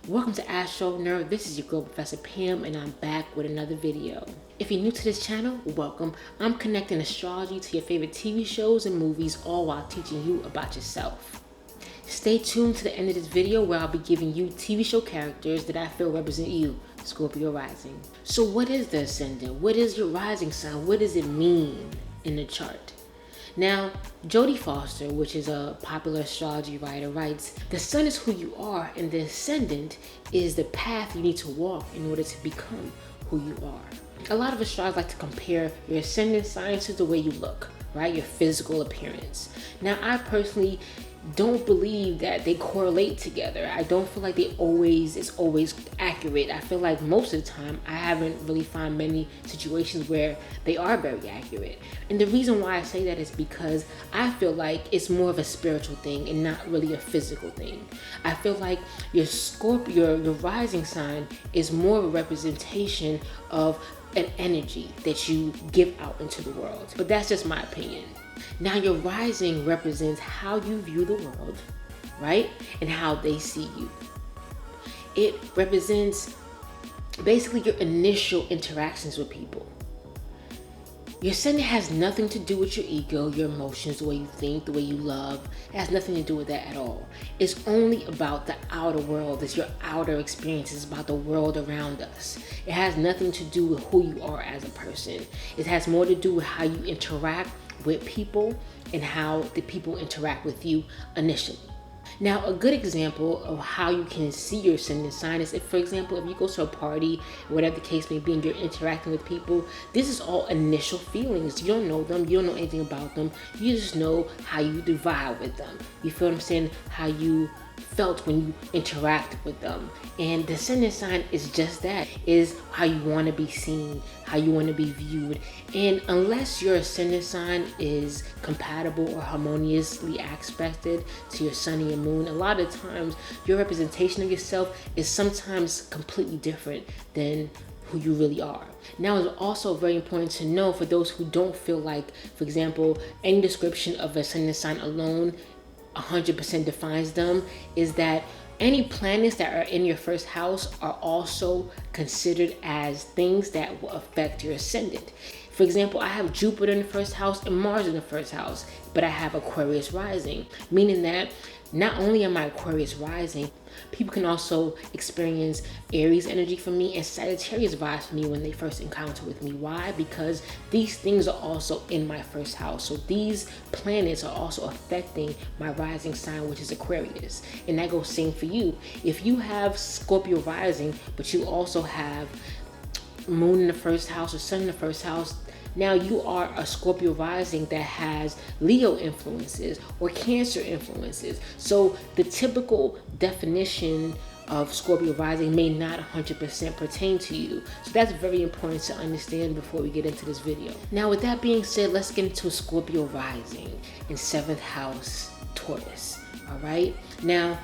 Welcome to Astro Nerd. This is your girl Professor Pam, and I'm back with another video. If you're new to this channel, welcome. I'm connecting astrology to your favorite TV shows and movies, all while teaching you about yourself. Stay tuned to the end of this video where I'll be giving you TV show characters that I feel represent you, Scorpio Rising. So what is the ascendant? What is your rising sign? What does it mean in the chart? Now, Jodie Foster, which is a popular astrology writer, writes, "The sun is who you are, and the ascendant is the path you need to walk in order to become who you are." A lot of astrologers like to compare your ascendant sign to the way you look, right? Your physical appearance. Now, I personally don't believe that they correlate together. I don't feel like it's always accurate. I feel like most of the time I haven't really found many situations where they are very accurate. And the reason why I say that is because I feel like it's more of a spiritual thing and not really a physical thing. I feel like your Scorpio, your rising sign is more of a representation of an energy that you give out into the world. But that's just my opinion. Now, your rising represents how you view the world, right? And how they see you. It represents basically your initial interactions with people. Your ascendant has nothing to do with your ego, your emotions, the way you think, the way you love. It has nothing to do with that at all. It's only about the outer world. It's your outer experiences, about the world around us. It has nothing to do with who you are as a person. It has more to do with how you interact with people and how the people interact with you initially. Now, a good example of how you can see your ascendant sign is if, for example, if you go to a party, whatever the case may be, and you're interacting with people, this is all initial feelings. You don't know them. You don't know anything about them. You just know how you vibe with them. You feel what I'm saying? How you felt when you interact with them. And the ascendant sign is just that, is how you want to be seen, how you want to be viewed. And unless your ascendant sign is compatible or harmoniously aspected to your sun and your moon, a lot of times your representation of yourself is sometimes completely different than who you really are. Now, it's also very important to know for those who don't feel like, for example, any description of ascendant sign alone 100% defines them, is that any planets that are in your first house are also considered as things that will affect your ascendant. For example, I have Jupiter in the first house and Mars in the first house, but I have Aquarius rising, meaning that not only am I Aquarius rising, people can also experience Aries energy from me and Sagittarius vibes from me when they first encounter with me. Why? Because these things are also in my first house. So these planets are also affecting my rising sign, which is Aquarius. And that goes same for you. If you have Scorpio rising, but you also have Moon in the first house or Sun in the first house, now you are a Scorpio rising that has Leo influences or Cancer influences. So the typical definition of Scorpio rising may not 100% pertain to you. So that's very important to understand before we get into this video. Now, with that being said, let's get into Scorpio rising in 7th house Taurus. All right. Now,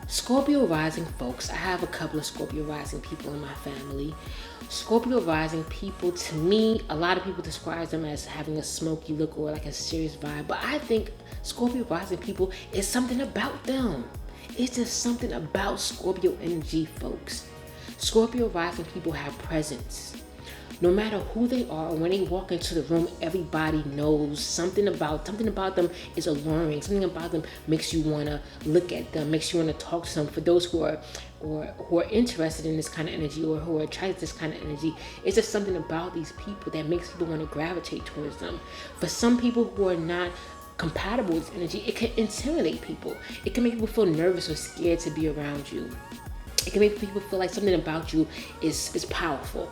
Scorpio rising folks, I have a couple of Scorpio rising people in my family. Scorpio rising people, to me, a lot of people describe them as having a smoky look or like a serious vibe, but I think Scorpio rising people is something about them. It's just something about Scorpio energy, folks. Scorpio rising people have presence. No matter who they are, when they walk into the room, everybody knows something about them is alluring. Something about them makes you want to look at them, makes you want to talk to them. For those who are interested in this kind of energy or who are attracted to this kind of energy, it's just something about these people that makes people want to gravitate towards them. For some people who are not compatible with energy, it can intimidate people. It can make people feel nervous or scared to be around you. It can make people feel like something about you is powerful.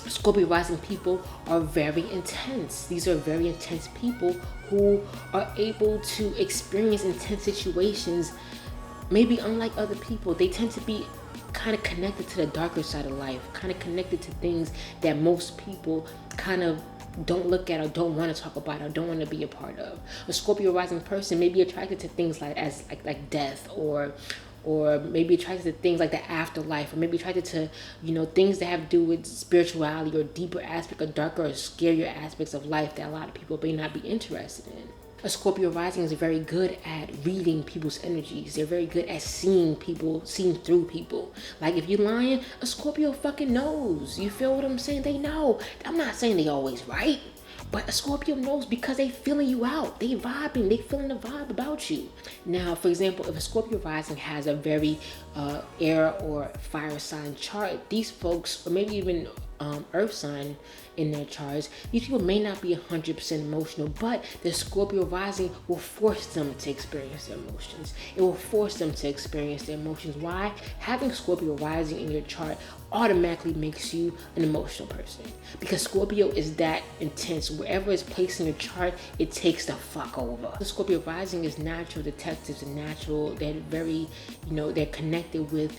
Scorpio rising people are very intense. These are very intense people who are able to experience intense situations, maybe unlike other people. They tend to be kind of connected to the darker side of life, kind of connected to things that most people kind of don't look at or don't want to talk about or don't want to be a part of. A Scorpio rising person may be attracted to things like death or maybe attracted to things like the afterlife, or maybe attracted to, things that have to do with spirituality or deeper aspect or darker or scarier aspects of life that a lot of people may not be interested in. A Scorpio rising is very good at reading people's energies. They're very good at seeing through people. Like if you're lying, a Scorpio fucking knows. You feel what I'm saying? They know. I'm not saying they always right, but a Scorpio knows because they feeling you out. They vibing. They feeling the vibe about you. Now, for example, if a Scorpio rising has a very air or fire sign chart, these folks, or maybe even earth sign in their charts, these people may not be 100% emotional, but the Scorpio rising will force them to experience their emotions. It will force them to experience their emotions. Why? Having Scorpio rising in your chart automatically makes you an emotional person, because Scorpio is that intense. Wherever it's placed in your chart, it takes the fuck over. The Scorpio rising is natural detectives and natural. They're very, they're connected with,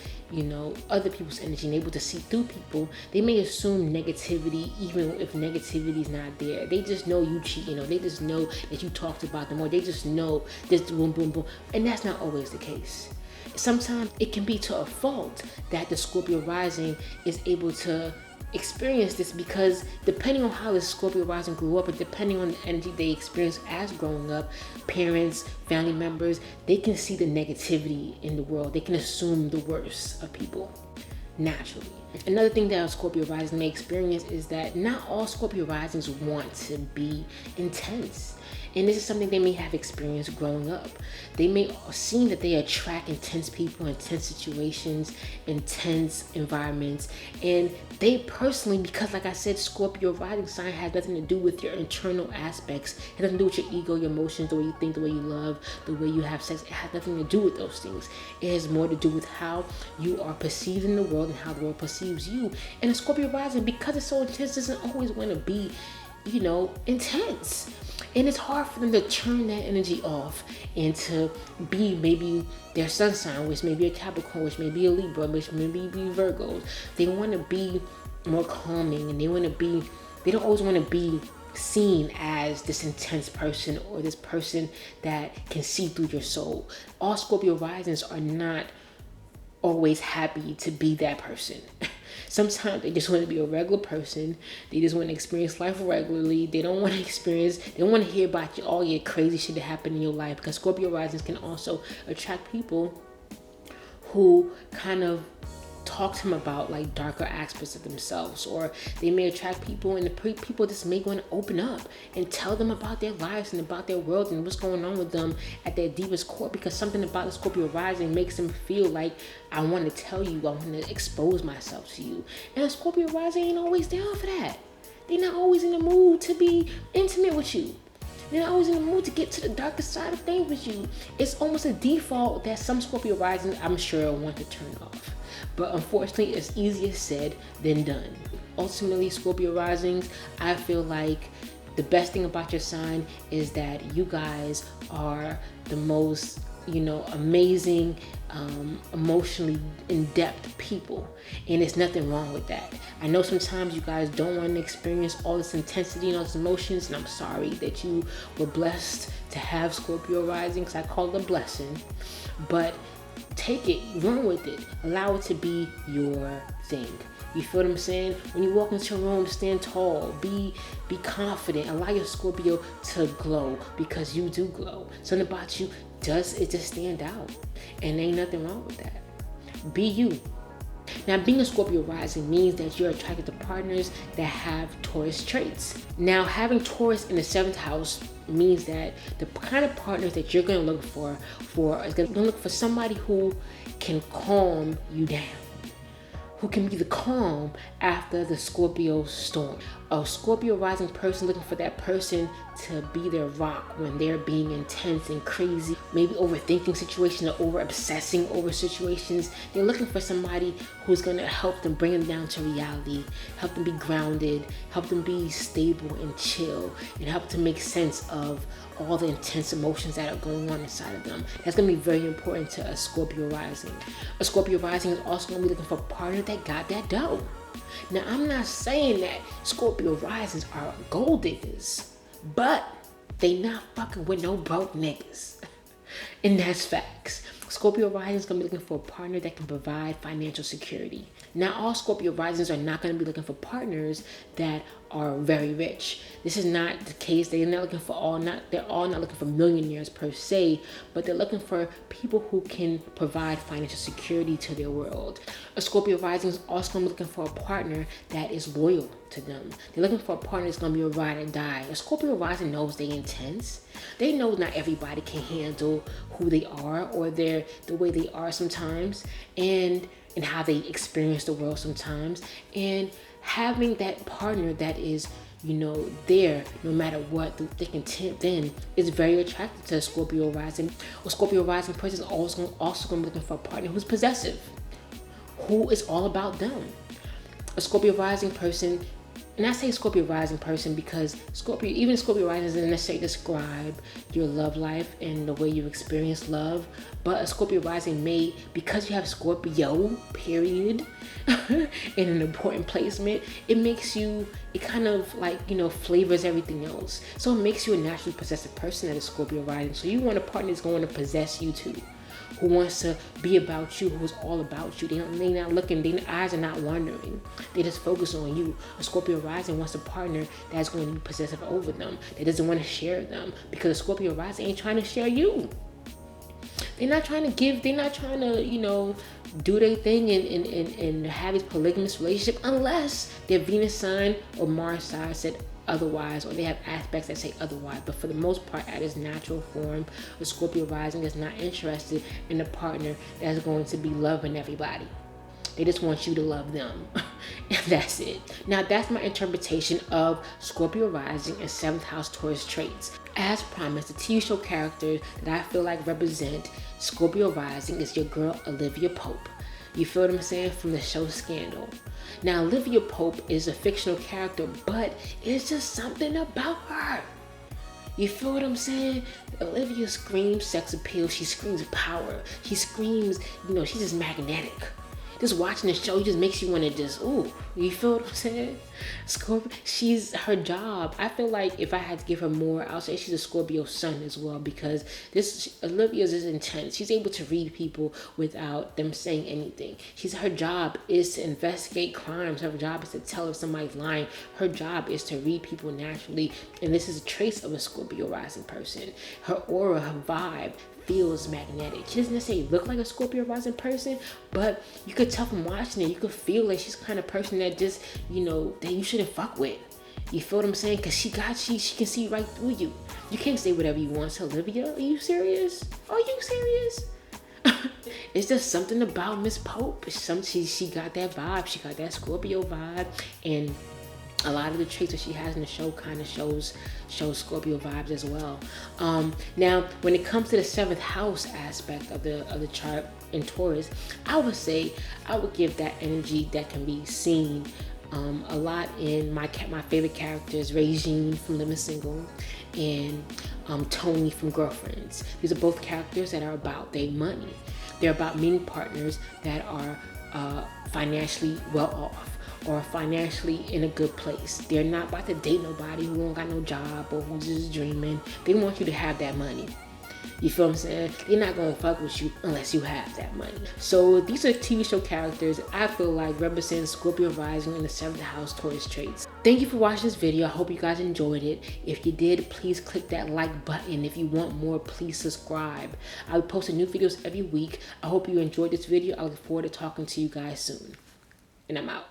other people's energy and able to see through people. They may assume negativity even if negativity is not there. They just know you cheating, or they just know that you talked about them, or they just know this boom, boom, boom. And that's not always the case. Sometimes it can be to a fault that the Scorpio rising is able to experience this, because depending on how the Scorpio rising grew up and depending on the energy they experienced as growing up, parents, family members, they can see the negativity in the world. They can assume the worst of people naturally. Another thing that a Scorpio rising may experience is that not all Scorpio risings want to be intense. And this is something they may have experienced growing up. They may have seen that they attract intense people, intense situations, intense environments. And they personally, because like I said, Scorpio rising sign has nothing to do with your internal aspects. It has nothing to do with your ego, your emotions, the way you think, the way you love, the way you have sex. It has nothing to do with those things. It has more to do with how you are perceived in the world and how the world perceives you. And a Scorpio rising, because it's so intense, doesn't always want to be, intense. And it's hard for them to turn that energy off and to be maybe their sun sign, which may be a Capricorn, which may be a Libra, which may be Virgos. They want to be more calming, and they don't always want to be seen as this intense person or this person that can see through your soul. All Scorpio risings are not always happy to be that person. Sometimes they just want to be a regular person. They just want to experience life regularly. They don't want to hear about all your crazy shit that happened in your life, because Scorpio risings can also attract people who kind of talk to them about like darker aspects of themselves, or they may attract people and the people just may want to open up and tell them about their lives and about their world and what's going on with them at their deepest core, because something about the Scorpio rising makes them feel like, I want to tell you, I want to expose myself to you. And a Scorpio rising ain't always down for that. They're not always in the mood to be intimate with you. They're not always in the mood to get to the darker side of things with you. It's almost a default that some Scorpio risings, I'm sure, want to turn off. But unfortunately, it's easier said than done. Ultimately, Scorpio risings, I feel like the best thing about your sign is that you guys are the most, amazing, emotionally in-depth people. And there's nothing wrong with that. I know sometimes you guys don't want to experience all this intensity and all these emotions, and I'm sorry that you were blessed to have Scorpio rising, because I call it a blessing. But take it, run with it, allow it to be your thing. You feel what I'm saying? When you walk into a room, stand tall, be confident, allow your Scorpio to glow, because you do glow. Something about you just stand out, and ain't nothing wrong with that. Be you. Now, being a Scorpio rising means that you're attracted to partners that have Taurus traits. Now, having Taurus in the 7th house means that the kind of partners that you're going to look for is going to look for somebody who can calm you down, who can be the calm after the Scorpio storm. A Scorpio rising person looking for that person to be their rock when they're being intense and crazy, maybe overthinking situations or over obsessing over situations. They're looking for somebody who's going to help them, bring them down to reality, help them be grounded, help them be stable and chill, and help to make sense of all the intense emotions that are going on inside of them. That's going to be very important to a Scorpio rising. A Scorpio rising is also going to be looking for a partner that got that dough. Now, I'm not saying that Scorpio risings are gold diggers, but they not fucking with no broke niggas. And that's facts. Scorpio rising is going to be looking for a partner that can provide financial security. Now, all Scorpio risings are not going to be looking for partners that are very rich. This is not the case. They're not looking for they're all not looking for millionaires per se, but they're looking for people who can provide financial security to their world. A Scorpio rising is also looking for a partner that is loyal to them. They're looking for a partner that's gonna be a ride or die. A Scorpio rising knows they're intense. They know not everybody can handle who they are or the way they are sometimes, and how they experience the world sometimes. And having that partner that is, there no matter what, through thick and thin, is very attractive to a Scorpio rising. A Scorpio rising person is also going to be looking for a partner who's possessive, who is all about them. A Scorpio rising person, and I say Scorpio rising person because even Scorpio rising doesn't necessarily describe your love life and the way you experience love, but a Scorpio rising may, because you have Scorpio, period, in an important placement, it kind of flavors everything else. So it makes you a naturally possessive person at a Scorpio rising. So you want a partner that's going to possess you too, who wants to be about you, who's all about you. They're not looking, their eyes are not wandering. They just focus on you. A Scorpio rising wants a partner that's going to be possessive over them, that doesn't want to share them, because a Scorpio rising ain't trying to share you. They're not trying to give, they're not trying to, do their thing and have this polygamous relationship unless their Venus sign or Mars sign said otherwise, or they have aspects that say otherwise. But for the most part, at its natural form, the Scorpio rising is not interested in a partner that's going to be loving everybody. They just want you to love them. And that's it. Now, that's my interpretation of Scorpio rising and 7th house Taurus traits. As promised, the TV show characters that I feel like represent Scorpio rising is your girl, Olivia Pope. You feel what I'm saying? From the show Scandal. Now, Olivia Pope is a fictional character, but it's just something about her. You feel what I'm saying? Olivia screams sex appeal. She screams power. She screams, she's just magnetic. Just watching the show just makes you want to just, ooh, you feel what I'm saying? Scorpio, she's her job. I feel like if I had to give her more, I'll say she's a Scorpio sun as well, because Olivia's is intense. She's able to read people without them saying anything. Her job is to investigate crimes. Her job is to tell if somebody's lying. Her job is to read people naturally. And this is a trace of a Scorpio rising person. Her aura, her vibe, feels magnetic. She doesn't necessarily look like a Scorpio rising person, but you could tell from watching it, you could feel like she's the kind of person that just, that you shouldn't fuck with. You feel what I'm saying? Because she can see right through you. You can't say whatever you want to Olivia. Are you serious? Are you serious? It's just something about Miss Pope. She got that vibe. She got that Scorpio vibe, and a lot of the traits that she has in the show kind of shows Scorpio vibes as well. Now, when it comes to the 7th house aspect of the chart in Taurus, I would give that energy that can be seen a lot in my favorite characters, Regine from Living Single and Toni from Girlfriends. These are both characters that are about their money. They're about meeting partners that are financially well off, or financially in a good place. They're not about to date nobody who don't got no job or who's just dreaming. They want you to have that money. You feel what I'm saying? They're not gonna fuck with you unless you have that money. So these are TV show characters I feel like represent Scorpio rising in the 7th house Taurus traits. Thank you for watching this video. I hope you guys enjoyed it. If you did, please click that like button. If you want more, please subscribe. I'll be posting new videos every week. I hope you enjoyed this video. I look forward to talking to you guys soon. And I'm out.